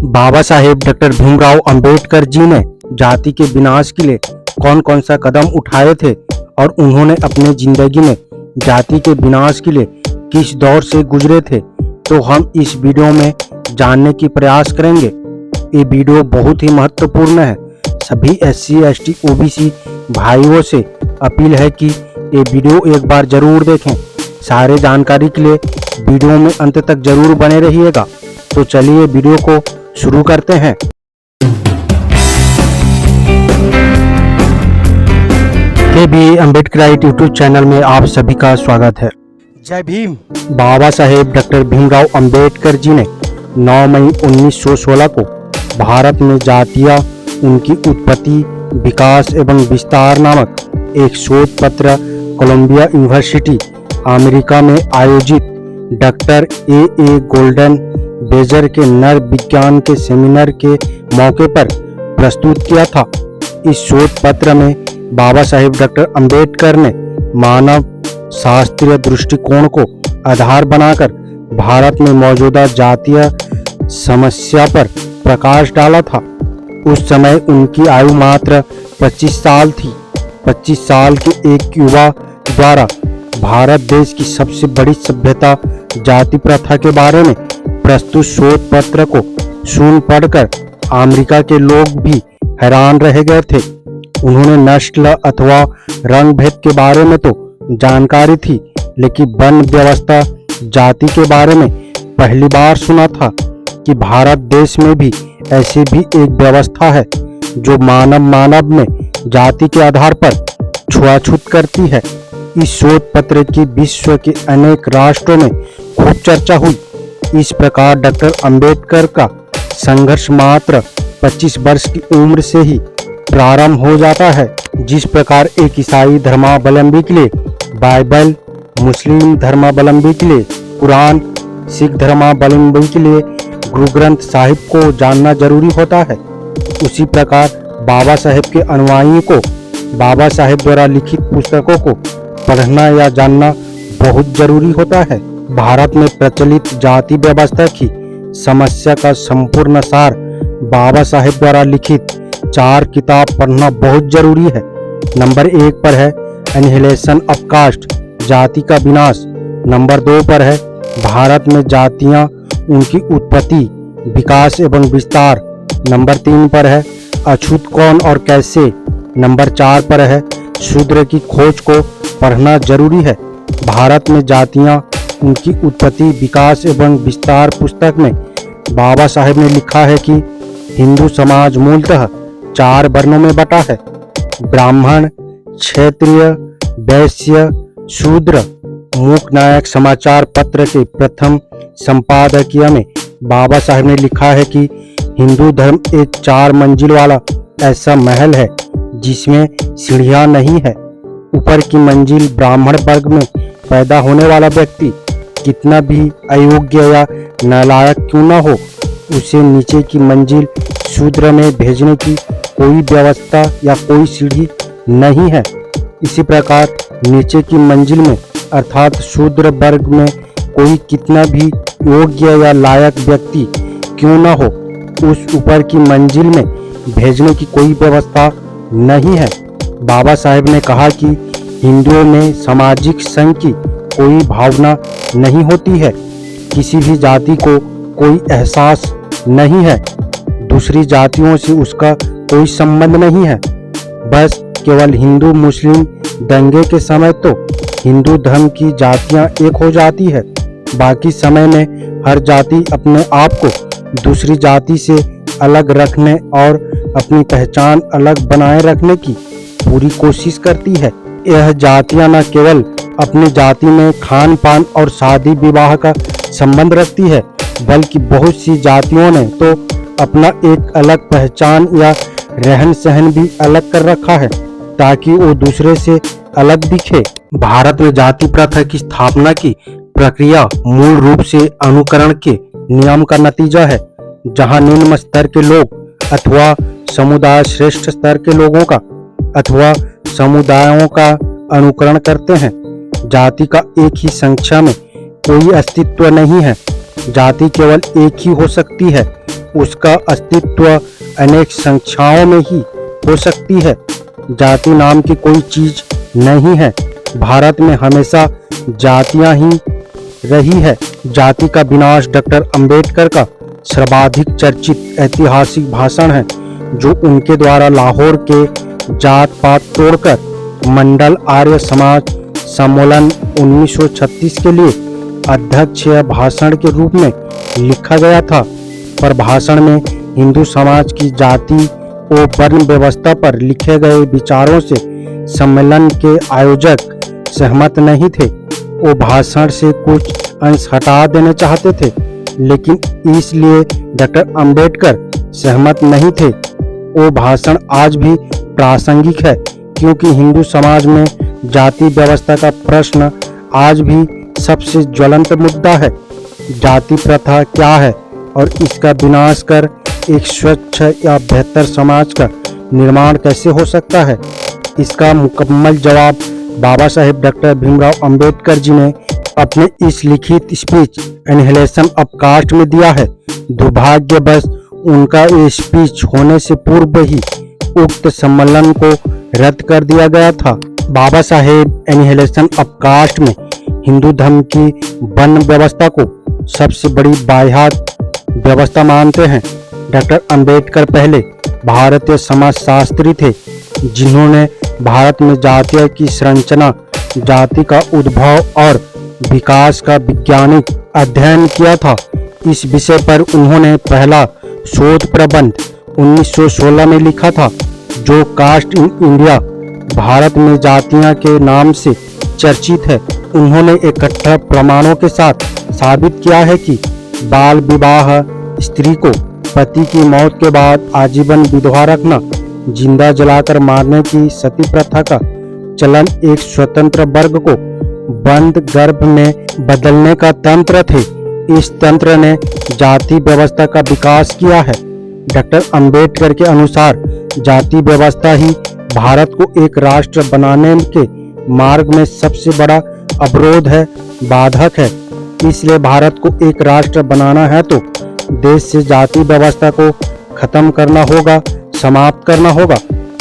Baba Saheb doctor Bhimrao Ambedkar ji ने जाति के विनाश के लिए कौन कौन सा कदम उठाए थे और उन्होंने अपने जिंदगी में जाति के विनाश के लिए किस दौर से गुजरे थे, तो हम इस वीडियो में जानने की प्रयास करेंगे। ये वीडियो बहुत ही महत्वपूर्ण है। सभी SC ST OBC भाइयों से अपील है कि ये वीडियो एक बार जरूर देखें। सारे जानकारी के लिए वीडियो में अंत तक जरूर बने रहिएगा। तो चलिए वीडियो को शुरू करते हैं। KB अम्बेडकराइट यूट्यूब चैनल में आप सभी का स्वागत है। जय भीम। बाबा साहेब डॉक्टर भीमराव अंबेडकर जी ने 9 मई 1916 को भारत में जातियां, उनकी उत्पत्ति, विकास एवं विस्तार नामक एक शोध पत्र कोलंबिया यूनिवर्सिटी अमेरिका में आयोजित डॉक्टर A गोल्डन बेजर के नर विज्ञान के सेमिनार के मौके पर प्रस्तुत किया था। इस शोध पत्र में बाबा साहेब डॉक्टर अंबेडकर ने मानव शास्त्रीय दृष्टिकोण को आधार बनाकर भारत में मौजूदा जातीय समस्या पर प्रकाश डाला था। उस समय उनकी आयु मात्र 25 साल थी। 25 साल के एक युवा द्वारा भारत देश की सबसे बड़ी सभ्यता जाति प्रथा के बारे में प्रस्तुत शोध पत्र को सुन पढ़कर अमेरिका के लोग भी हैरान रह गए थे। उन्होंने नस्ल अथवा रंग भेद के बारे में तो जानकारी थी, लेकिन वर्ण व्यवस्था जाति के बारे में पहली बार सुना था कि भारत देश में भी ऐसी भी एक व्यवस्था है जो मानव में जाति के आधार पर छुआछूत करती है। इस शोध पत्र की विश्व के अनेक राष्ट्रों में खूब चर्चा हुई। इस प्रकार डॉक्टर अंबेडकर का संघर्ष मात्र 25 वर्ष की उम्र से ही प्रारंभ हो जाता है। जिस प्रकार एक ईसाई धर्मावलंबी के लिए बाइबल, मुस्लिम धर्मावलंबी के लिए कुरान, सिख धर्मावलंबी के लिए गुरु ग्रंथ साहिब को जानना जरूरी होता है, उसी प्रकार बाबा साहेब के अनुयायियों को बाबा साहेब द्वारा लिखित पुस्तकों को पढ़ना या जानना बहुत जरूरी होता है। भारत में प्रचलित जाति व्यवस्था की समस्या का संपूर्ण सार बाबा साहेब द्वारा लिखित 4 किताब पढ़ना बहुत जरूरी है। नंबर 1 पर है एनिहिलेशन ऑफ कास्ट, जाति का विनाश। नंबर 2 पर है भारत में जातियां, उनकी उत्पत्ति, विकास एवं विस्तार। नंबर 3 पर है अछूत कौन और कैसे। नंबर 4 पर है शूद्र की खोज को पढ़ना जरूरी है। भारत में जातियां, उनकी उत्पत्ति, विकास एवं विस्तार पुस्तक में बाबा साहेब ने लिखा है कि हिंदू समाज मूलतः 4 वर्णों में बटा है। ब्राह्मण, क्षत्रिय, वैश्य, शूद्र। मूक नायक समाचार पत्र के प्रथम संपादकीय में बाबा साहेब ने लिखा है कि हिंदू धर्म एक 4 मंजिल वाला ऐसा महल है जिसमें सीढ़ियां नहीं है। ऊपर की मंजिल ब्राह्मण वर्ग में पैदा होने वाला व्यक्ति कितना भी अयोग्य या नालायक क्यों न हो, उसे नीचे की मंजिल शूद्र में भेजने की कोई व्यवस्था या कोई सीढ़ी नहीं है। इसी प्रकार नीचे की मंजिल में अर्थात शूद्र वर्ग में कोई कितना भी योग्य या लायक व्यक्ति क्यों न हो, उस ऊपर की मंजिल में भेजने की कोई व्यवस्था नहीं है। बाबा साहेब ने कहा कि हिंदुओं में सामाजिक संघ की कोई भावना नहीं होती है, किसी भी जाति को कोई एहसास नहीं है, दूसरी जातियों से उसका कोई संबंध नहीं है। बस केवल हिंदू मुस्लिम दंगे के समय तो हिंदू धर्म की जातियां एक हो जाती है, बाकी समय में हर जाति अपने आप को दूसरी जाति से अलग रखने और अपनी पहचान अलग बनाए रखने की पूरी कोशिश करती है। यह जातियां न केवल अपनी जाति में खान पान और शादी विवाह का संबंध रखती है, बल्कि बहुत सी जातियों ने तो अपना एक अलग पहचान या रहन सहन भी अलग कर रखा है ताकि वो दूसरे से अलग दिखे। भारत में जाति प्रथा की स्थापना की प्रक्रिया मूल रूप से अनुकरण के नियम का नतीजा है, जहां निम्न स्तर के लोग अथवा समुदाय श्रेष्ठ स्तर के लोगों का अथवा समुदायों का अनुकरण करते हैं। जाति का एक ही संख्या में कोई अस्तित्व नहीं है। जाति केवल एक ही हो सकती है उसका अस्तित्व अनेक संख्याओं में ही हो सकती है। जाति नाम की कोई चीज नहीं है। भारत में हमेशा जातियां ही रही है। जाति का विनाश डॉक्टर अंबेडकर का सर्वाधिक चर्चित ऐतिहासिक भाषण है, जो उनके द्वारा लाहौर के जात पात तोड़कर मंडल आर्य समाज सम्मेलन 1936 के लिए अध्यक्षीय भाषण के रूप में लिखा गया था। पर भाषण में हिंदू समाज की जाति और वर्ण व्यवस्था पर लिखे गए विचारों से सम्मेलन के आयोजक सहमत नहीं थे। वो भाषण से कुछ अंश हटा देना चाहते थे, लेकिन इसलिए डॉक्टर अंबेडकर सहमत नहीं थे। वो भाषण आज भी प्रासंगिक है, क्योंकि हिंदू समाज में जाति व्यवस्था का प्रश्न आज भी सबसे ज्वलंत मुद्दा है। जाति प्रथा क्या है और इसका विनाश कर एक स्वच्छ या बेहतर समाज का निर्माण कैसे हो सकता है? इसका मुकम्मल जवाब बाबा साहेब डॉक्टर भीमराव अंबेडकर जी ने अपने इस लिखित स्पीच एनिहिलेशन ऑफ कास्ट में दिया है। दुर्भाग्यवश उनका ये स्पीच होने से पूर्व ही उक्त सम्मेलन को रद्द कर दिया गया था। Baba Saheb annihilation of cast में हिंदू धर्म की वर्ण व्यवस्था को सबसे बड़ी बाह्यात व्यवस्था मानते हैं। डॉक्टर अंबेडकर पहले भारतीय समाजशास्त्री थे, जिन्होंने भारत में जातियों की संरचना, जाति का उद्भव और विकास का वैज्ञानिक अध्ययन किया था। इस विषय पर उन्होंने पहला शोध प्रबंध 1916 में लिखा था, जो कास्ट इन इंडिया, भारत में जातियां के नाम से चर्चित है। उन्होंने इकट्ठा प्रमाणों के साथ साबित किया है कि बाल विवाह, स्त्री को पति की मौत के बाद आजीवन विधवा रखना, जिंदा जलाकर मारने की सती प्रथा का चलन एक स्वतंत्र वर्ग को बंद गर्भ में बदलने का तंत्र थे। इस तंत्र ने जाति व्यवस्था का विकास किया है। डॉक्टर अंबेडकर के अनुसार जाति व्यवस्था ही भारत को एक राष्ट्र बनाने के मार्ग में सबसे बड़ा अवरोध है, बाधक है। इसलिए भारत को एक राष्ट्र बनाना है तो देश से जाति व्यवस्था को खत्म करना होगा, समाप्त करना होगा।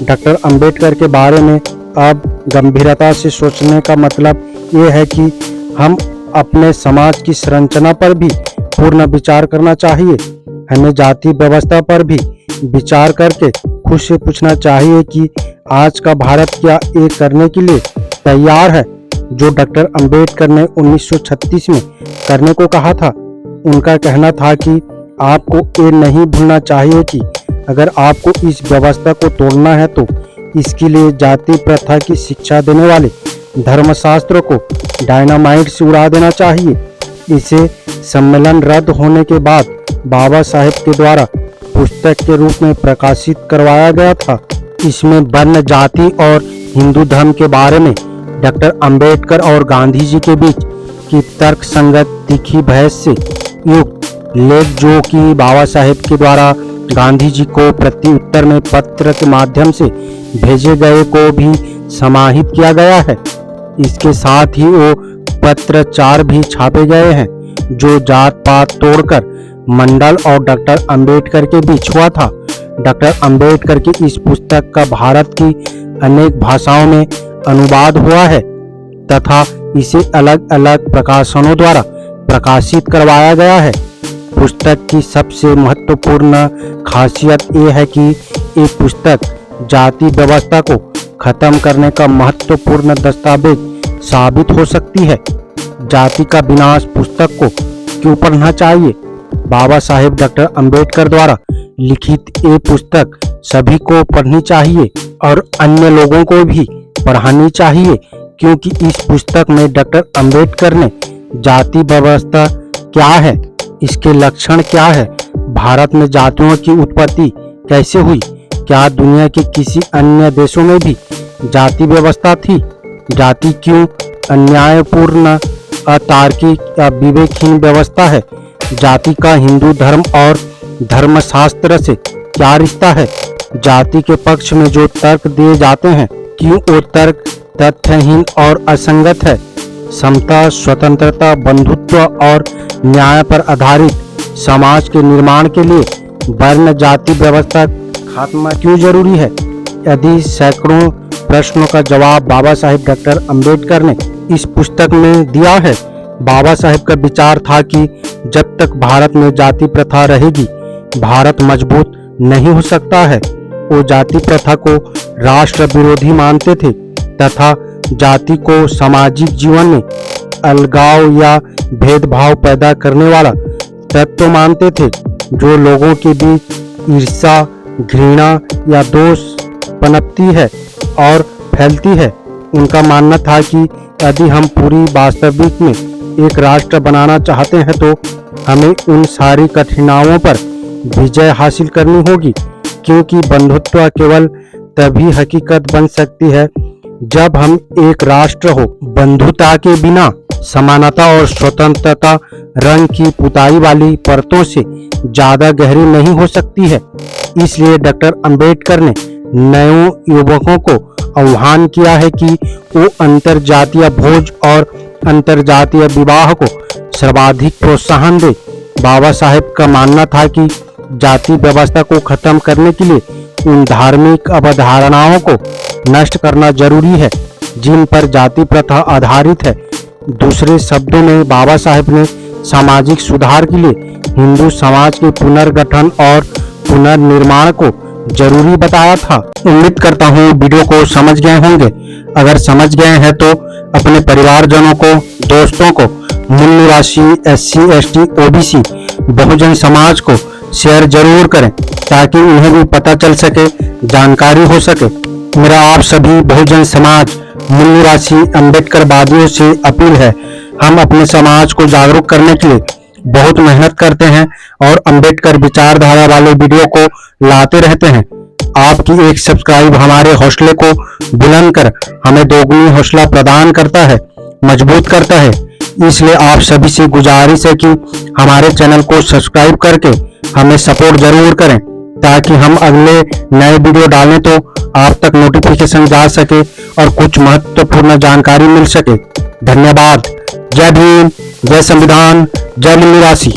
डॉक्टर अंबेडकर के बारे में अब गंभीरता से सोचने का मतलब ये है कि हम अपने समाज की संरचना पर भी पूर्ण विचार करना चाहिए। हमें जाति व्यवस्था पर भी विचार करके खुद से पूछना चाहिए कि आज का भारत क्या ये करने के लिए तैयार है जो डॉक्टर अंबेडकर ने 1936 में करने को कहा था। उनका कहना था कि आपको ये नहीं भूलना चाहिए कि अगर आपको इस व्यवस्था को तोड़ना है तो इसके लिए जाति प्रथा की शिक्षा देने वाले धर्मशास्त्र को डायनामाइट से उड़ा देना चाहिए। इसे सम्मेलन रद्द होने के बाद बाबा साहेब के द्वारा पुस्तक के रूप में प्रकाशित करवाया गया था। इसमें वर्ण, जाति और हिंदू धर्म के बारे में डॉक्टर अंबेडकर और गांधी जी के बीच की तर्क संगत तीखी बहस से युक्त लेख, जो कि बाबा साहेब के द्वारा गांधी जी को प्रति उत्तर में पत्र के माध्यम से भेजे गए को भी समाहित किया गया है। इसके साथ ही वो पत्राचार भी छापे गए हैं, जो जात पात तोड़कर मंडल और डॉक्टर अंबेडकर के बीच हुआ था। डॉक्टर अंबेडकर की इस पुस्तक का भारत की अनेक भाषाओं में अनुवाद हुआ है तथा इसे अलग अलग प्रकाशनों द्वारा प्रकाशित करवाया गया है। पुस्तक की सबसे महत्वपूर्ण खासियत ये है कि ये पुस्तक जाति व्यवस्था को खत्म करने का महत्वपूर्ण दस्तावेज साबित हो सकती है। जाति का विनाश पुस्तक को क्यों पढ़ना चाहिए? बाबा साहेब डॉक्टर अंबेडकर द्वारा लिखित ये पुस्तक सभी को पढ़नी चाहिए और अन्य लोगों को भी पढ़ानी चाहिए, क्योंकि इस पुस्तक में डॉक्टर अंबेडकर ने जाति व्यवस्था क्या है, इसके लक्षण क्या है, भारत में जातियों की उत्पत्ति कैसे हुई, क्या दुनिया के किसी अन्य देशों में भी जाति व्यवस्था थी, जाति क्यों अन्यायपूर्ण, अतार्किक या विवेकहीन व्यवस्था है, जाति का हिंदू धर्म और धर्मशास्त्र से क्या रिश्ता है, जाति के पक्ष में जो तर्क दिए जाते हैं क्यों वो तर्क तथ्यहीन और असंगत है, समता, स्वतंत्रता, बंधुत्व और न्याय पर आधारित समाज के निर्माण के लिए वर्ण जाति व्यवस्था खात्मा क्यों जरूरी है? यदि सैकड़ों प्रश्नों का जवाब बाबा साहेब डॉक्टर अंबेडकर ने इस पुस्तक में दिया है। बाबा साहेब का विचार था कि जब तक भारत में जाति प्रथा रहेगी, भारत मजबूत नहीं हो सकता है। वो जाति प्रथा को राष्ट्र विरोधी मानते थे तथा जाति को सामाजिक जीवन में अलगाव या भेदभाव पैदा करने वाला तत्व मानते थे, जो लोगों के बीच ईर्ष्या, घृणा या दोष पनपती है और फैलती है। उनका मानना था कि यदि हम पूरी वास्तविक में एक राष्ट्र बनाना चाहते हैं तो हमें उन सारी कठिनाइयों पर विजय हासिल करनी होगी, क्योंकि बंधुत्व केवल तभी हकीकत बन सकती है जब हम एक राष्ट्र हो। बंधुता के बिना समानता और स्वतंत्रता रंग की पुताई वाली परतों से ज्यादा गहरी नहीं हो सकती है। इसलिए डॉक्टर अंबेडकर ने नए युवकों को आह्वान किया है कि वो अंतरजातीय भोज और अंतरजातीय विवाह को सर्वाधिक प्रोत्साहन दे। बाबा साहेब का मानना था कि जाति व्यवस्था को खत्म करने के लिए उन धार्मिक अवधारणाओं को नष्ट करना जरूरी है जिन पर जाति प्रथा आधारित है। दूसरे शब्दों में बाबा साहेब ने सामाजिक सुधार के लिए हिंदू समाज के पुनर्गठन और पुनर्निर्माण को जरूरी बताया था। उम्मीद करता हूँ वीडियो को समझ गए होंगे। अगर समझ गए हैं तो अपने परिवारजनों को, दोस्तों को, मूल निवासी, SC, ST, OBC, Bahujan Samaj को शेयर जरूर करें ताकि उन्हें भी पता चल सके, जानकारी हो सके। मेरा आप सभी बहुजन समाज, मूल निवासी अम्बेडकरवादियों से अपील है, हम अपने समाज को जागरूक करने के लिए बहुत मेहनत करते हैं और अम्बेडकर विचारधारा वाले वीडियो को लाते रहते हैं। आपकी एक सब्सक्राइब हमारे हौसले को बुलंद कर हमें दोगुनी हौसला प्रदान करता है, मजबूत करता है। इसलिए आप सभी से गुजारिश है कि हमारे चैनल को सब्सक्राइब करके हमें सपोर्ट जरूर करें ताकि हम अगले नए वीडियो डालें तो आप तक नोटिफिकेशन जा सके और कुछ महत्वपूर्ण जानकारी मिल सके। धन्यवाद। जय भीम, जय संविधान, जय मूल निवासी।